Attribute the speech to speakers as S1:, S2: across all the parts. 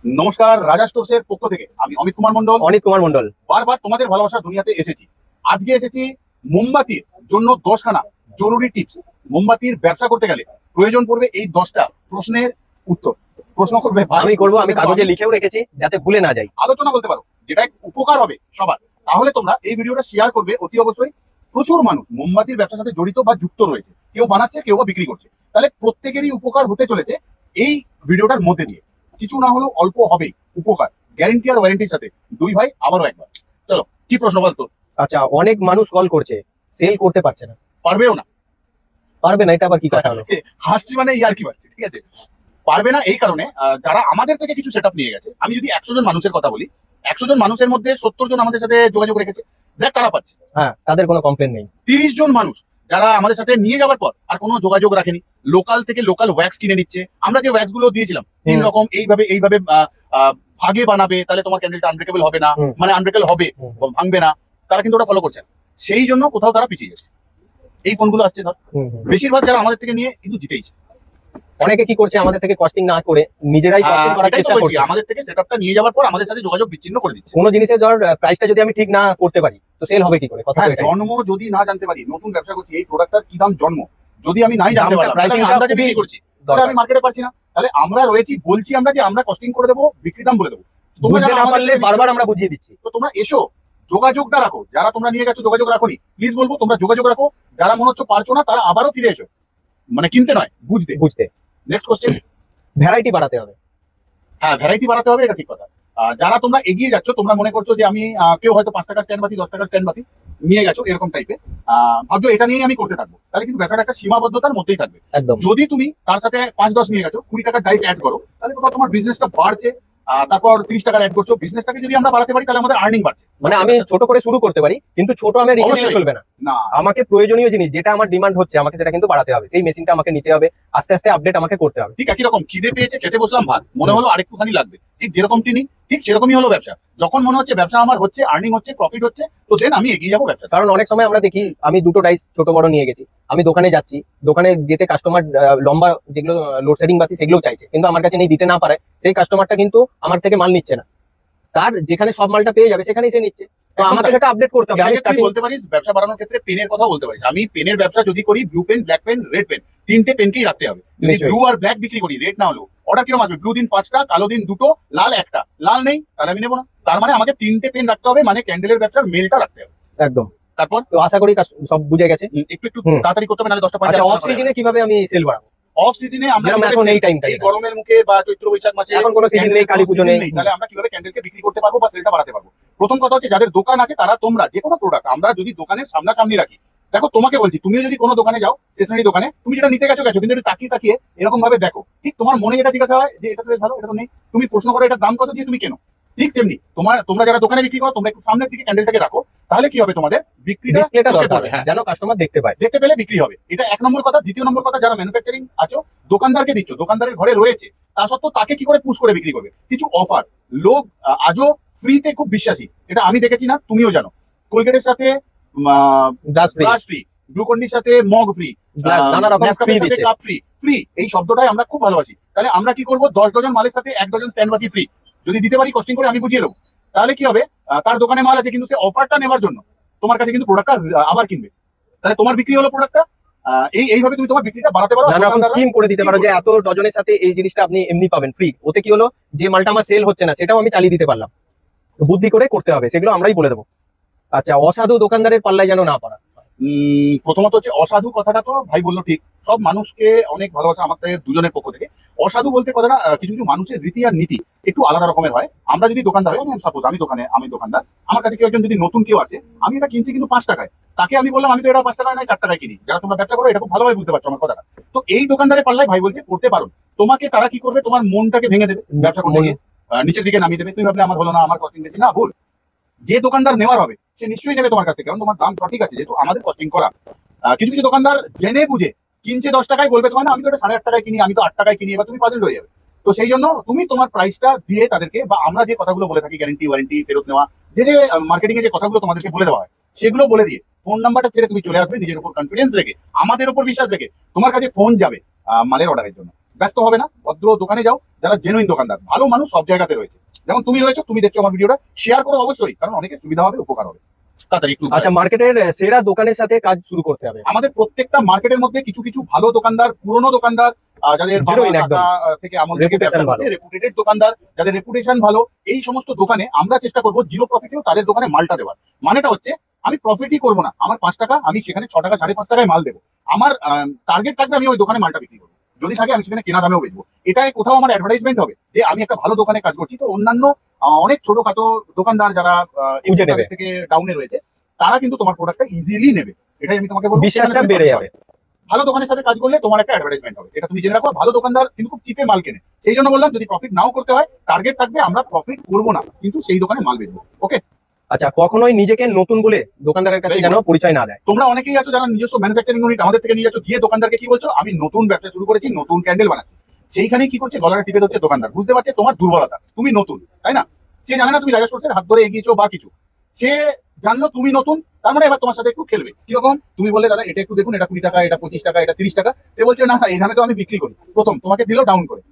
S1: নমস্কার, রাজা স্টোরসের পক্ষ থেকে আমি অমিত কুমার মন্ডল বারবার তোমাদের ভালোবাসার দুনিয়াতে এসেছি। আজকে এসেছি মোমবাতির জন্য 10খানা জরুরি টিপস। মোমবাতির ব্যবসা করতে গেলে প্রয়োজন পড়বে এই 10টা প্রশ্নের উত্তর। প্রশ্ন করবে
S2: আমি করব, আমি কাগজে লিখেও রেখেছি যাতে ভুলে না যাই।
S1: আলোচনা বলতে পারো, যেটা উপকার হবে সবার। তাহলে তোমরা এই ভিডিওটা শেয়ার করবে অতি অবশ্যই। প্রচুর মানুষ মোমবাতির ব্যবসার সাথে জড়িত বা যুক্ত রয়েছে, কেউ বানাচ্ছে কেউ বা বিক্রি করছে। তাহলে প্রত্যেকেরই উপকার হতে চলেছে এই ভিডিওটার মধ্যে দিয়ে। কিছু না হলেও অল্প হবেই উপকার, গ্যারেন্টি আর ওয়ারেন্টির সাথে। দুই ভাই আবারও একবার, চলো কি প্রশ্ন বলতো?
S2: আচ্ছা, অনেক মানুষ কল করছে, সেল করতে পারছে না।
S1: পারবেও না।
S2: পারবে না, এটা আবার কি কথা হলো?
S1: হাসছি মানে ইয়ার কি পারছে, ঠিক আছে। পারবে না এই কারণে, যারা আমাদের থেকে কিছু সেটআপ নিয়ে গেছে। আমি যদি 100 জন মানুষের কথা বলি, 100 জন মানুষের মধ্যে 70 জন আমাদের সাথে যোগাযোগ রেখেছে, দেখ তারা পাচ্ছে।
S2: হ্যাঁ, তাদের কোনো কমপ্লেন নেই।
S1: 30 জন মানুষ যারা আমাদের সাথে নিয়ে যাওয়ার পর আর কোনো যোগাযোগ রাখেনি, লোকাল থেকে লোকাল ওয়্যাক্স কিনে নিচ্ছে। আমরা যে ওয়্যাক্স গুলো দিয়েছিলাম 3 রকম, এইভাবে ভাগে বানাবে, তাহলে তোমার ক্যান্ডেলটা আনব্রেকেবল হবে না, মানে আনব্রেকেবল হবে, ভাঙবে না। তারা কিন্তু ওটা ফলো করছে না। সেই জন্য কোথাও তারা পিছিয়ে যাচ্ছে। এই ফোনগুলো আসছে ধর, বেশিরভাগ যারা আমাদের থেকে নিয়ে কিন্তু জিতেইছে।
S2: অনেকে কি করছে, আমাদের থেকে কস্টিং না করে নিজেরাই কস্টিং করার চেষ্টা করছে।
S1: আমাদের থেকে সেটআপটা নিয়ে যাওয়ার পর আমাদের সাথে যোগাযোগ বিচ্ছিন্ন করে দিচ্ছে।
S2: কোনো জিনিসের ধর প্রাইসটা যদি আমি ঠিক না করতে পারি তো সেল হবে কি করে? কথা তো এটাই।
S1: জন্ম যদি না জানতে পারি, নতুন ব্যবসা করছি, এই প্রোডাক্টটার কি দাম জন্ম যদি আমি নাই জানতে পারলাম, আমরা যে বিক্রি করছি তাহলে আমি মার্কেটে পাচ্ছি না। তাহলে আমরা রয়েছি, বলছি আমরা যে আমরা কস্টিং করে দেবো, বিক্রি দাম বলে দেবো।
S2: বুঝতে না পারলে বারবার আমরা বুঝিয়ে দিচ্ছি।
S1: তো তোমরা এসো, যোগাযোগটা রাখো। যারা তোমরা নিয়ে গেছো যোগাযোগ রাখোনি, প্লিজ বলবো তোমরা যোগাযোগ রাখো। যারা মনে হচ্ছে পারছো না, তারা আবারও ফিরে এসো, মানে কিনতে নয়, বুঝতে। নেক্সট কোশ্চেন,
S2: ভ্যারাইটি বাড়াতে হবে।
S1: হ্যাঁ, ভ্যারাইটি বাড়াতে হবে, এটা ঠিক কথা। যারা তোমরা এগিয়ে যাচ্ছ, তোমরা মনে করছো যে আমি কেউ হয়তো 5 টাকার স্ট্যান্ড বাতি, 10 টাকার স্ট্যান্ড বাতি নিয়ে গেছো, এরকম টাইপের ভাবছো এটা নিয়েই আমি করতে থাকবো, তাহলে কিন্তু ব্যাপারটা একটা সীমাবদ্ধতার মধ্যেই থাকবে।
S2: একদম।
S1: যদি তুমি তার সাথে 5-10 নিয়ে গেছো, 20 টাকার ডাইস অ্যাড করো, তাহলে কোথাও তোমার বিজনেসটা বাড়ছে। তারপর 30 টাকার অ্যাড করছো, বিজনেসটাকে যদি আমরা বাড়াতে পারি তাহলে আমাদের আর্নিং বাড়ছে।
S2: মানে আমি ছোট করে শুরু করতে পারি, কিন্তু ছোট আমার রেখে চলবে না।
S1: না,
S2: আমাকে প্রয়োজনীয় জিনিস যেটা আমার ডিমান্ড হচ্ছে, আমাকে সেটা কিন্তু বাড়াতে হবে। সেই মেশিনটা আমাকে নিতে হবে, আস্তে আস্তে আপডেট আমাকে করতে হবে।
S1: ঠিক একই রকম, খিদে পেয়েছে, খেতে বসলাম, ভাত মনে হলো আরেকটুখানি লাগবে, ঠিক যেরকম তিনি, ঠিক সেরকমই হলো ব্যবসা। যখন মনে হচ্ছে ব্যবসা আমার হচ্ছে, আর্নিং হচ্ছে, প্রফিট হচ্ছে, তো দেন আমি এগিয়ে যাবো ব্যবসা।
S2: কারণ অনেক সময় আমরা দেখি, আমি 2টো ডাইস ছোট বড় নিয়ে গেছি, আমি দোকানে যাচ্ছি, দোকানে যেতে কাস্টমার লম্বা যেগুলো লোডশেডিং বাতি সেগুলো চাইছে, কিন্তু আমার কাছে নেই, দিতে না পারে, সেই কাস্টমারটা কিন্তু আমার থেকে মাল নিচ্ছে না। তার যেখানে সব মালটা পেয়ে যাবে সেখানেই সে নিচ্ছে। তো আমাকে সেটা আপডেট করতে হবে।
S1: আমি বলতে পারিস ব্যবসা বাড়ানোর ক্ষেত্রে পেনের কথা বলতে পারিস। আমি পেনের ব্যবসা যদি করি, blue pen, black pen, red pen, 3টে পেনকেই রাখতে হবে। যদি ব্লু আর ব্ল্যাক বিক্রি করি, রেড না হলো অর্ডার কিরকম আসবে? ব্লু দিন 5টা, কালো দিন 2টো, লাল 1টা। লাল নেই তাহলে আমি নেবো না। তার মানে আমাকে 3টে পেন রাখতে হবে, মানে ক্যান্ডেলের ব্যবসার মেলটা রাখতে হবে।
S2: একদম।
S1: তারপর
S2: তো আশা করি সব বুঝে গেছে।
S1: একটু তাড়াতাড়ি করতে হবে, নাহলে 10টা 5টা।
S2: আচ্ছা, অফ সিজনে কিভাবে আমি সেল বাড়াবো?
S1: অফ সিজনে আমরা
S2: এখন এই টাইমটা,
S1: এই গরমের মুখে বা চৈত্র বৈশাখ মাসে
S2: এখন কোনো সিজন নেই, কালী পুজো নেই,
S1: তাহলে আমরা কিভাবে ক্যান্ডেলকে বিক্রি করতে পারবো বা সেলটা বাড়াতে পারবো? প্রথম কথা হচ্ছে, যাদের দোকান আছে তারা, তোমরা যে কোনো প্রোডাক্ট আমরা যদি দোকানের সামনাসামনি রাখি, দেখো তোমাকে বলছি, তুমিও যদি কোনো দোকানে যাও, স্টেশনারি দোকানে, তুমি যেটা নিতে গেছো, কিন্তু একটু তাকিয়ে এরকম ভাবে দেখো, ঠিক তোমার মনে যেটা জিজ্ঞাসা হয় যে এটা তো ভালো, এটা তো নেই, তুমি প্রশ্ন করো এটার দাম কত দিয়ে তুমি কেনো। ঠিক তেমনি তোমরা যারা দোকানে বিক্রি করো, তোমরা একটু সামনের দিকে ক্যান্ডেলটাকে রাখো, তাহলে কি হবে, তোমাদের বিক্রিটা
S2: যেন কাস্টমার দেখতে পায়,
S1: দেখতে পেলে বিক্রি হবে। এটা 1 নম্বর কথা। দ্বিতীয় নম্বর কথা, যারা ম্যানুফ্যাকচারিং আছো, দোকানদারকে দিচ্ছ, দোকানদারের ঘরে রয়েছে, তা সত্ত্বেও তাকে কি করে পুশ করে বিক্রি করবে? কিছু অফার। লোক আজও ফ্রিতে খুব বিশ্বাসী, এটা আমি দেখেছি, না তুমিও জানো। কোলগেটের সাথে ব্রাশ ফ্রি, গ্লুকন্ডির সাথে মগ ফ্রি,
S2: নানা রকম ফ্রি দিচ্ছে,
S1: কাপ ফ্রি। ফ্রি এই শব্দটাই আমরা খুব ভালোবাসি। তাহলে আমরা কি করবো, 10 ডজন মালের সাথে 1 ডজন স্ট্যান্ড বাতি ফ্রি যদি দিতে পারি, কস্টিং করে আমি বুঝিয়ে দেবো। তাহলে কি হবে, তার দোকানে মাল আছে, কিন্তু সে অফারটা নেওয়ার জন্য তোমার কাছে কিন্তু প্রোডাক্টটা আবার কিনবে। তাহলে তোমার বিক্রি হলো প্রোডাক্টটা। এইভাবে তুমি তোমার বিক্রিটা বাড়াতে পারো।
S2: নানা রকম স্কিম করে দিতে পারো যে এত ডজনের সাথে এই জিনিসটা আপনি এমনি পাবেন ফ্রি। ওতে কি হলো, যে মালটা আমার সেল হচ্ছে না সেটাও আমি চালিয়ে দিতে পারলাম। বুদ্ধি করে করতে হবে, সেগুলো আমরাই বলে দেবো। আচ্ছা, অসাধু দোকানদারের পাল্লায় যেন না পড়া।
S1: প্রথমত হচ্ছে অসাধু কথাটা তো ভাই বললো ঠিক, সব মানুষকে অনেক ভালোবাসা আমাদের দুজনের পক্ষ থেকে। অসাধু বলতে কথাটা, কিছু কিছু মানুষের রীতি আর নীতি একটু আলাদা রকমের হয়। আমরা যদি দোকানদার হয়, সাপোজ আমি দোকানদার, আমার কাছে কেউ একজন যদি নতুন কেউ আছে, আমি এটা কিনছি কিন্তু 5 টাকায়, তাকে আমি বললাম আমি তো এটা 5 টাকায় নয় 4 টাকায় কিনি। যারা তোমরা ব্যবসা করো এটা খুব ভালোভাবে বুঝতে পারছো আমার কথাটা। তো এই দোকানদারের পাল্লায় ভাই বলছে পড়তে পারো। তোমাকে তারা কি করবে, তোমার মনটাকে ভেঙে দেবে, ব্যবসা করতে গিয়ে নিচের দিকে নামিয়ে দেবে। তুমি ভাবলে আমার হলো না, আমার কস্টিং বেশি, না ভুল। যে দোকানদার নেওয়ার হবে সে নিশ্চয়ই নেবে তোমার কাছ থেকে, কারণ তোমার দাম সঠিক আছে, যেহেতু আমাদের কস্টিং করা। কিছু কিছু দোকানদার জেনে বুঝে কিনছে 10 টাকায়, বলবে তোমার না আমি তো এটা 8.5 টাকায় কিনি, আমি তো 8 টাকায় কিনি, এবার তুমি পাজল হয়ে যাবে। তো সেই জন্য তুমি তোমার প্রাইসটা দিয়ে তাদেরকে, বা আমরা যে কথাগুলো বলে থাকি, গ্যারেন্টি ওয়ারেন্টি ফেরত নেওয়া, যে মার্কেটিং এ যে কথাগুলো তোমাদেরকে বলে দেওয়া হয়, সেগুলো বলে দিয়ে ফোন নাম্বারটা ছেড়ে তুমি চলে আসবে, নিজের উপর কনফিডেন্স রেখে, আমাদের উপর বিশ্বাস রেখে। তোমার কাছে ফোন যাবে মালের অর্ডারের জন্য। ব্যস্ত হবে না, ভদ্র দোকানে যাও, যারা জেনুইন দোকানদার, ভালো মানুষ সব জায়গাতে রয়েছে। যেমন তুমি রয়েছো, তুমি দেখছো আমার ভিডিওটা, শেয়ার করো অবশ্যই, কারণ অনেকের সুবিধা হবে, উপকার হবে। তাড়াতাড়ি একটু
S2: আচ্ছা, মার্কেটের সেরা দোকানের সাথে কাজ শুরু করতে হবে।
S1: আমাদের প্রত্যেকটা মার্কেটের মধ্যে কিছু কিছু ভালো দোকানদার, পুরনো দোকানদার, যাদের বাবা
S2: Genuine একদম।
S1: কাকা থেকে আমল থেকে
S2: Reputation
S1: ব্যবসা
S2: ভালো।
S1: করছে, রেপুটেটেড দোকানদার, যাদের রেপুটেশন ভালো, এই সমস্ত দোকানে আমরা চেষ্টা করবো জিরো প্রফিটেও তাদের দোকানে মালটা দেওয়ার। মানেটা হচ্ছে আমি প্রফিটই করবো না, আমার 5 টাকা, আমি সেখানে 6 টাকা 5.5 টাকায় মাল দেবো। আমার টার্গেট থাকবে আমি ওই দোকানে মালটা বিক্রি করবো, যদি থাকে আমি সেখানে কেনা দামেও বেচবো। এটাই কোথাও আমার অ্যাডভার্টাইজমেন্ট হবে যে আমি একটা ভালো দোকানে কাজ করছি। তো অন্যান্য অনেক ছোটখাটো দোকানদার যারা
S2: খুঁজে নেবে।
S1: তাদের থেকে ডাউনে রয়েছে, তারা কিন্তু তোমার প্রোডাক্টটা ইজিলি নেবে। এটাই আমি তোমাকে বলবো,
S2: বিশ্বাসটা
S1: সেখানে তুমি
S2: বেড়ে
S1: করতে
S2: যাবে।
S1: পারো। ভালো দোকানের সাথে কাজ করলে তোমার একটা অ্যাডভার্টাইজমেন্ট হবে, এটা তুমি জেনে রাখো। ভালো দোকানদার কিন্তু খুব চিপে মাল কেনে, সেই জন্য বললাম যদি প্রফিট নাও করতে হয়, টার্গেট থাকবে আমরা প্রফিট করবো না, কিন্তু সেই দোকানে মাল বেচবো। ওকে,
S2: আচ্ছা, কখনোই নিজেকে নতুন বলে দোকানদারের কাছে
S1: Very
S2: যেন পরিচয় না দেয়।
S1: তোমরা অনেকেই আছো যারা নিজস্ব ম্যানুফ্যাকচারিং ইউনিট আমাদের থেকে নিয়ে যাচ্ছ, গিয়ে দোকানদারকে কি বলছো, আমি নতুন ব্যবসা শুরু করেছি, নতুন ক্যান্ডেল বানাচ্ছি। সেইখানেই কি করছে, গলাটা টিপে ধরছে দোকানদার, বুঝতে পারছে তোমার দুর্বলতা, তুমি নতুন, তাই না? সে জানে না তুমি রাজা সোর্সের হাত ধরে এগিয়েছো বা কিছু, সে জানলো তুমি নতুন, তার মানে এবার তোমার সাথে একটু খেলবে। কিরকম, তুমি বললে দাদা এটা একটু দেখুন, এটা 20 টাকা, এটা 25 টাকা, এটা 30 টাকা, সে বলছে না না, এই দামে তো আমি বিক্রি করি। প্রথম তোমাকে দিল ডাউন করে।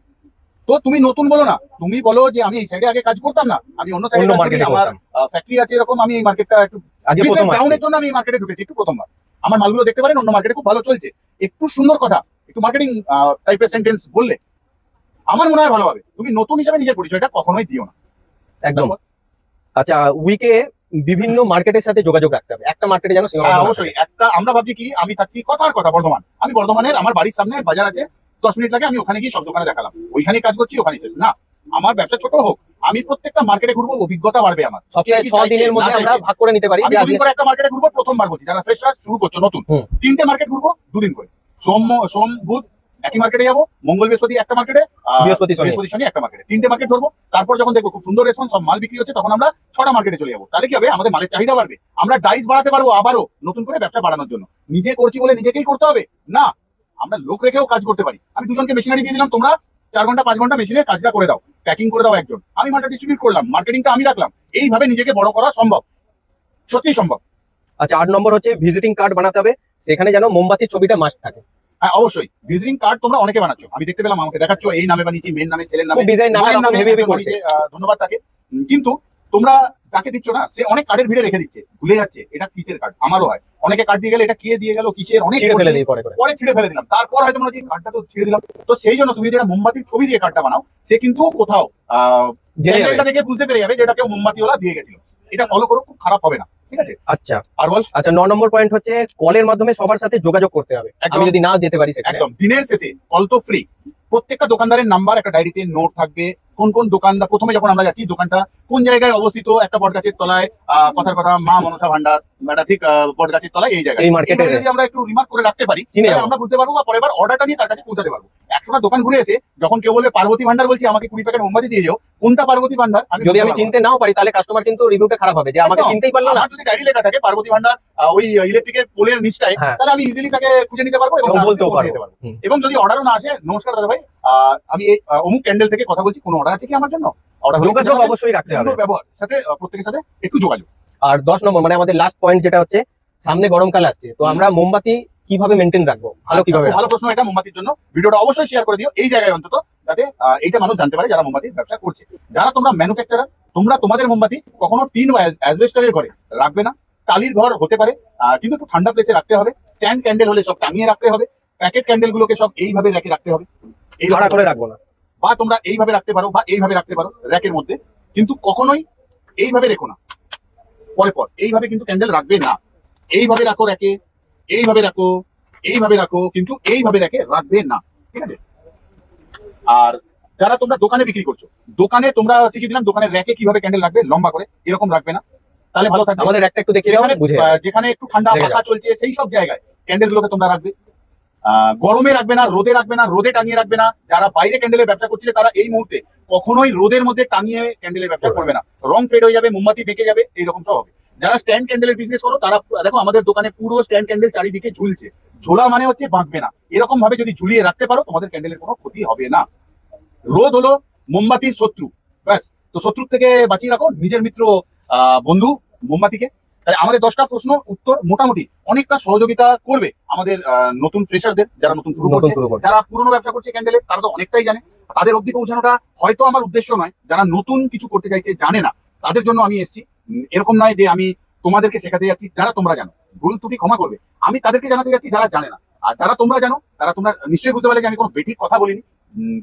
S1: তো তুমি নতুন বলো না, তুমি বলো যে আমি এই সাইডে আগে কাজ করতাম না, আমি অন্য সাইডে
S2: অন্য
S1: কাজ করি,
S2: মার্কেটে
S1: আমার
S2: করতাম,
S1: ফ্যাক্টরি আছে এরকম, আমি এই মার্কেটটা একটু
S2: আজকে প্রথম আসছি।
S1: ডাউনের জন্য আমি এই মার্কেটে ঢুকেছি, একটু প্রথমবার। আমার মালগুলো দেখতে পারেন, অন্য মার্কেটে খুব ভালো চলছে। একটু সুন্দর কথা, একটু মার্কেটিং টাইপের সেন্টেন্স বললে আমার মনে হয় ভালো হবে। তুমি নতুন হিসেবে নিজের পরিচয়টা কখনোই দিও না।
S2: একদম। আচ্ছা, উইকে বিভিন্ন মার্কেটের সাথে যোগাযোগ রাখতে হবে, একটা মার্কেটে যেন সীমাবদ্ধ না থাকে।
S1: অবশ্যই একটা, আমরা ভাবছি কি, আমি থাকছি কথার কথা বর্ধমান, আমি বর্ধমানের, আমার বাড়ির সামনে বাজার আছে, 10 মিনিট লাগে, আমি ওখানে গিয়ে সব দোকানে দেখালাম, ওইখানে কাজ করছি, ওখানে শেষ না। আমার ব্যবসা ছোট হোক, আমি প্রত্যেকটা মার্কেটে ঘুরবো, অভিজ্ঞতা বাড়বে আমার।
S2: সপ্তাহে
S1: কে কি
S2: 6
S1: চাইছে,
S2: দিনের
S1: না
S2: মধ্যে আমরা
S1: চাইছে।
S2: ভাগ করে নিতে পারি
S1: আমি
S2: যে
S1: দুদিন
S2: আজকে
S1: করে একটা মার্কেটে ঘুরবো, প্রথমবার বলছি, যারা ফ্রেশরা শুরু করছো নতুন,
S2: হুম।
S1: 3টে মার্কেট ঘুরবো 2 দিন করে। সোম বুধ একই মার্কেটে যাবো, মঙ্গল বৃহস্পতি একটা মার্কেটে,
S2: বৃহস্পতি শনি।
S1: বৃহস্পতি শনি একটা মার্কেটে, 3টে মার্কেট ধরবো। তারপর যখন দেখবো খুব সুন্দর রেসপন্স, সব মাল বিক্রি হচ্ছে, তখন আমরা 6টা মার্কেটে চলে যাবো। তাহলে কি হবে, আমাদের মালের চাহিদা বাড়বে, আমরা ডাইস বাড়াতে পারবো আবারও নতুন করে ব্যবসা বাড়ানোর জন্য। নিজে করছি বলে নিজেকেই করতে হবে না, আমরা লোক রেখেও কাজ করতে পারি। আমি দুজনকে মেশিনারি দিয়ে দিলাম, তোমরা 4 ঘন্টা 5 ঘন্টা মেশিনে কাজটা করে দাও, প্যাকিং করে দাও একজন, আমি মালটা ডিস্ট্রিবিউট করলাম, মার্কেটিংটা আমি রাখলাম। এইভাবে নিজেকে বড় করা সম্ভব, সত্যিই সম্ভব।
S2: আচ্ছা, 8 নম্বর হচ্ছে ভিজিটিং কার্ড বানাতে হবে, সেখানে যেন মোমবাতির ছবিটা মাস্ট থাকে।
S1: হ্যাঁ অবশ্যই, ভিজিটিং কার্ড তোমরা অনেকে বানাচ্ছো, আমি দেখতে পেলাম, আমাকে দেখাচ্ছ, এই নামে বানিয়েছি, মেন নামে, ছেলের নামে,
S2: খুব ডিজাইন নানা
S1: মায়ের
S2: রকম
S1: নামে,
S2: হেভি হেভি
S1: একজন
S2: করছে।
S1: বানিয়েছে, ধন্যবাদ তাকে। কিন্তু তোমরা যাকে দিচ্ছ না, সে অনেক কার্ডের ভিড়ে রেখে দিচ্ছে, ভুলে যাচ্ছে এটা কিসের কার্ড। আমারও হয়, অনেকে কার্ড দিয়ে গেলে এটা কে দিয়ে গেল, কিসের, অনেক
S2: ছিঁড়ে ফেলে
S1: করছি,
S2: দিই পরে করে।
S1: পরে ছিঁড়ে ফেলে দিলাম, তারপর হয়তো মনে হচ্ছে কার্ডটা তো ছিঁড়ে দিলাম। তো সেই জন্য তুমি যেটা মোমবাতির ছবি দিয়ে কার্ডটা বানাও, সে কিন্তু কোথাও
S2: জেনে যাবে।
S1: ক্যান্ডেলটা দেখে বুঝতে পেরে যাবে যে এটা কেউ মোমবাতিওয়ালা দিয়ে গেছিল। এটা ফলো করো, খুব খারাপ হবে না, ঠিক আছে?
S2: আচ্ছা
S1: আর বল।
S2: আচ্ছা, 9 নম্বর পয়েন্ট হচ্ছে কলের মাধ্যমে সবার সাথে যোগাযোগ করতে হবে।
S1: একদম।
S2: আমি যদি না যেতে পারি সেখানে,
S1: একদম, দিনের শেষে কল তো ফ্রি। প্রত্যেকটা দোকানদারের নাম্বার একটা ডায়েরিতে নোট থাকবে, কোন কোন দোকানদার, প্রথমে যখন আমরা যাচ্ছি দোকানটা কোন জায়গায় অবস্থিত, একটা বটগাছের তলায়, কথার কথা মা মনসা ভান্ডার, এটা ঠিক বটগাছের তলায়, এই জায়গায়।
S2: এই মার্কেটে
S1: এইভাবে যদি আমরা একটু রিমার্ক করে রাখতে পারি,
S2: চিনে
S1: তাহলে
S2: যাবো।
S1: আমরা বুঝতে পারবো, বা পরের বার অর্ডারটা নিয়ে তার কাছে পৌঁছাতে পারবো। 100টা দোকান ঘুরে এসে যখন কেউ বলবে পার্বতী ভান্ডার বলছি, আমাকে 20 প্যাকেট মোমবাতি দিয়ে যাও, কোনটা পার্বতী ভান্ডার
S2: যদি
S1: বুঝতে
S2: আমি
S1: পারবো
S2: চিনতে
S1: না।
S2: নাও পারি, তাহলে কাস্টমার কিন্তু রিভিউটা খারাপ হবে যে আমাকে
S1: একদম।
S2: চিনতেই পারলো না।
S1: আমার যদি ডায়েরি লেখা থাকে পার্বতী ভান্ডার, ওই ইলেকট্রিকের পোলের নিচটায়,
S2: হ্যাঁ।
S1: তাহলে আমি ইজিলি তাকে খুঁজে নিতে পারবো এবং
S2: এবং
S1: তার
S2: বলতেও
S1: কাছে পৌঁছে দিতে
S2: পারবো। হুম।
S1: এবং যদি অর্ডারও না আসে, নমস্কার দাদা ভাই, আমি এই অমুক ক্যান্ডেল থেকে কথা বলছি, কোনো অর্ডার আছে কি আমার জন্য? অর্ডার
S2: যোগাযোগ অবশ্যই রাখতে হবে।
S1: ব্যবহার সাথে প্রত্যেকের সাথে একটু যোগাযোগ।
S2: আর 10 নম্বর মানে আমাদের লাস্ট পয়েন্ট, যেটা হচ্ছে সামনে গরমকাল আসছে, তো আমরা মোমবাতি কিভাবে মেনটেন রাখবো, ভালো কিভাবে
S1: ভালো প্রশ্ন এটা মোমবাতির জন্য। ভিডিওটা অবশ্যই শেয়ার করে দিও এই জায়গায় অন্তত, যাতে এইটা মানুষ জানতে পারে যারা মোমবাতির ব্যবসা করছে। যারা তোমরা ম্যানুফ্যাকচারার, তোমরা তোমাদের মোমবাতি কখনো টিন বা অ্যাসবেস্টারের ঘরে রাখবে না। টালির ঘর হতে পারে, কিন্তু একটু ঠান্ডা প্লেসে রাখতে হবে। স্ট্যান্ড ক্যান্ডেল হলে সব টাঙিয়ে রাখতে হবে। প্যাকেট ক্যান্ডেল গুলোকে সব এইভাবে রেখে রাখতে হবে,
S2: ভাড়া করে রাখবো না।
S1: বা তোমরা এইভাবে রাখতে পারো বা এইভাবে রাখতে পারো র্যাকের মধ্যে, কিন্তু কখনোই এইভাবে রেখো না। পরে এইভাবে কিন্তু ক্যান্ডেল রাখবে না। এইভাবে রাখো র্যাকে, এইভাবে রাখো, এইভাবে রাখো, কিন্তু এইভাবে রেখে রাখবে না, ঠিক আছে? আর যারা তোমরা দোকানে বিক্রি করছো, দোকানে তোমরা শিখিয়ে দিলাম দোকানের র্যাকে কিভাবে ক্যান্ডেল রাখবে, লম্বা করে এরকম রাখবে না, তাহলে ভালো থাকবে।
S2: আমাদের একটা একটু দেখিয়ে দাও,
S1: যেখানে
S2: বুঝে যাবে।
S1: যেখানে একটু ঠান্ডা
S2: দেখে
S1: পাখা চলছে সেই সব জায়গায় ক্যান্ডেল গুলোকে তোমরা রাখবে। গরমে রাখবে না, রোদে রাখবে না, রোদে টাঙিয়ে রাখবে না। যারা বাইরে ক্যান্ডেলের ব্যবসা করছিলে তারা এই মুহূর্তে কখনোই রোদের মধ্যে টাঙিয়ে ক্যান্ডেলের ব্যবসা করবে না, রং ফেড হয়ে যাবে, মোমবাতি বেঁকে যাবে, এইরকম সব হবে। যারা স্ট্যান্ড ক্যান্ডেলের বিজনেস করো তারা দেখো আমাদের দোকানে পুরো স্ট্যান্ড ক্যান্ডেল চারিদিকে ঝুলছে। ঝোলা মানে হচ্ছে বাঁকবে না, এরকম ভাবে যদি ঝুলিয়ে রাখতে পারো তোমাদের ক্যান্ডেলের কোনো ক্ষতি হবে না। রোদ হলো মোমবাতির শত্রু, ব্যাস। তো শত্রুর থেকে বাঁচিয়ে রাখো নিজের মিত্র বন্ধু মোমবাতিকে। তাই আমাদের 10টা প্রশ্ন উত্তর মোটামুটি অনেকটা সহযোগিতা করবে আমাদের নতুন ফ্রেশারদের, যারা নতুন শুরু করছে। যারা পুরনো ব্যবসা করছে ক্যান্ডেলের তারা তো অনেকটাই জানে, তাদের অবধি পৌঁছানোটা হয়তো আমার উদ্দেশ্য নয়। যারা নতুন কিছু করতে চাইছে, জানে না, তাদের জন্য আমি এসেছি। এরকম নয় যে আমি তোমাদেরকে শেখাতে যাচ্ছি যারা তোমরা জানো, ভুল ত্রুটি ক্ষমা করবে। আমি তাদেরকে জানাতে যাচ্ছি যারা জানে না। আর যারা তোমরা জানো, তারা তোমরা নিশ্চয়ই বুঝতে পারলে যে আমি কোনো বেঠিক কথা বলিনি।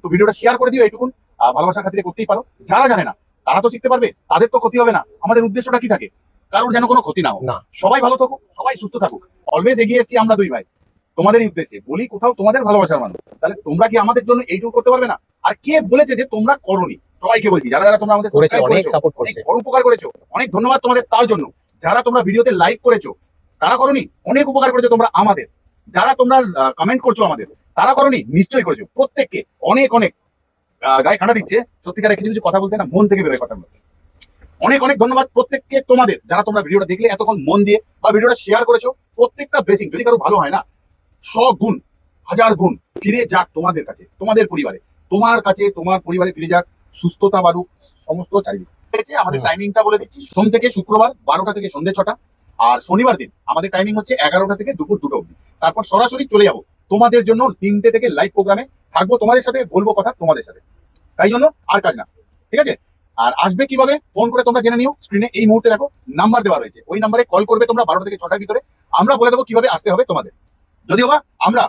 S1: তো ভিডিওটা শেয়ার করে দিও, এইটুকুন ভালোবাসার খাতিরে করতেই পারো। যারা জানে না তারা তো শিখতে পারবে, তাদের তো ক্ষতি হবে না। আমাদের উদ্দেশ্যটা কি থাকে? কারোর যেন কোনো ক্ষতি না হোক,
S2: না।
S1: সবাই ভালো থাকুক, সবাই সুস্থ থাকুক। অলওয়েজ এগিয়ে এসেছি আমরা দুই ভাই তোমাদেরই উদ্দেশ্যে। বলি কোথাও তোমাদের ভালোবাসার মানুষ, তাহলে তোমরা কি আমাদের জন্য এইটুকু করতে পারবে না? আর কে বলেছে যে তোমরা করোনি? সবাইকে বলছি, যারা যারা তোমরা আমাদের
S2: করেছে,
S1: subscribe
S2: অনেক
S1: করেছো,
S2: সাপোর্ট
S1: অনেক
S2: করছে।
S1: বড় উপকার করেছো, অনেক ধন্যবাদ তোমাদের তার জন্য। যারা তোমরা ভিডিওতে লাইক করেছো তারা করোনি, অনেক উপকার করেছো তোমরা আমাদের। যারা তোমরা কমেন্ট করছো আমাদের, তারা করোনি, নিশ্চয়ই করেছো। প্রত্যেককে অনেক অনেক গায়ে কাঁটা দিচ্ছে সত্যিকারে। কিছু কিছু কথা বলতে না মন থেকে বেরোয় কথাগুলো। অনেক অনেক ধন্যবাদ প্রত্যেককে তোমাদের, যারা তোমরা ভিডিওটা দেখলে এতক্ষণ মন দিয়ে বা ভিডিওটা শেয়ার করেছো। প্রত্যেকটা ব্লেসিং যদি কারো ভালো হয় না, 100 গুণ 1000 গুণ ফিরে যাক তোমাদের কাছে, তোমাদের পরিবারে, তোমার কাছে, তোমার পরিবারে ফিরে যাক, সুস্থতা বাড়ুক সমস্ত চারিদিকে। আমাদের টাইমিংটা বলে দিচ্ছি, সোম থেকে শুক্রবার 12টা থেকে সন্ধ্যে 6টা, আর শনিবার দিন আমাদের টাইমিং হচ্ছে 11টা থেকে দুপুর 2টো অবধি। তারপর সরাসরি চলে যাবো তোমাদের জন্য 3টে থেকে লাইভ প্রোগ্রামে থাকবো তোমাদের সাথে, বলবো কথা তোমাদের সাথে। তাই জন্য আর কাজ না, ঠিক আছে? আর আসবে কিভাবে ফোন করে তোমরা জেনে নিও। স্ক্রিনে এই মুহূর্তে দেখো নাম্বার দেওয়া রয়েছে, ওই নাম্বারে কল করবে তোমরা 12টা থেকে 6টার ভিতরে। আমরা বলে দেবো কিভাবে আসতে হবে তোমাদের। যদিও বা আমরা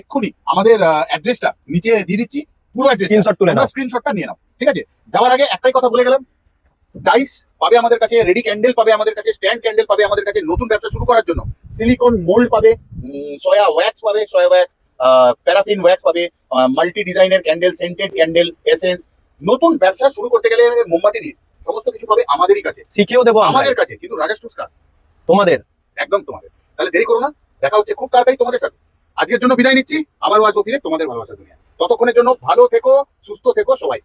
S1: এক্ষুনি আমাদের অ্যাড্রেসটা নিচে দিয়ে দিচ্ছি, পুরো
S2: স্ক্রিনশট তুলে নাও।
S1: স্ক্রিনশটটা নিয়ে নাও, ঠিক আছে? যাওয়ার আগে একটাই কথা বলে গেলাম, ডাইস পাবে আমাদের কাছে, রেডি ক্যান্ডেল পাবে আমাদের কাছে, স্ট্যান্ড ক্যান্ডেল পাবে আমাদের কাছে নতুন ব্যবসা শুরু করার জন্য, সিলিকন মোল্ড পাবে, সয়া ওয়্যাক্স পাবে, সয়া ওয়্যাক্স, প্যারাফিন ওয়্যাক্স পাবে, মাল্টি ডিজাইনের ক্যান্ডেল, সেন্টেড ক্যান্ডেল, এসেন্স। নতুন ব্যবসা শুরু করতে গেলে মোমবাতি দিয়ে সমস্ত কিছু পাবে আমাদেরই কাছে,
S2: শিখিয়েও দেবো আমরা
S1: আমাদের কাছে। কিন্তু রাজেশ টুস্কার
S2: তোমাদের।
S1: একদম তোমাদের। তাহলে দেরি করো না, দেখা হচ্ছে খুব তাড়াতাড়ি তোমাদের সাথে। আজকের জন্য বিদায় নিচ্ছি, আবারও আসবো ফিরে তোমাদের ভালোবাসা দুনিয়া। ততক্ষণের জন্য ভালো থেকো, সুস্থ থেকো সবাই।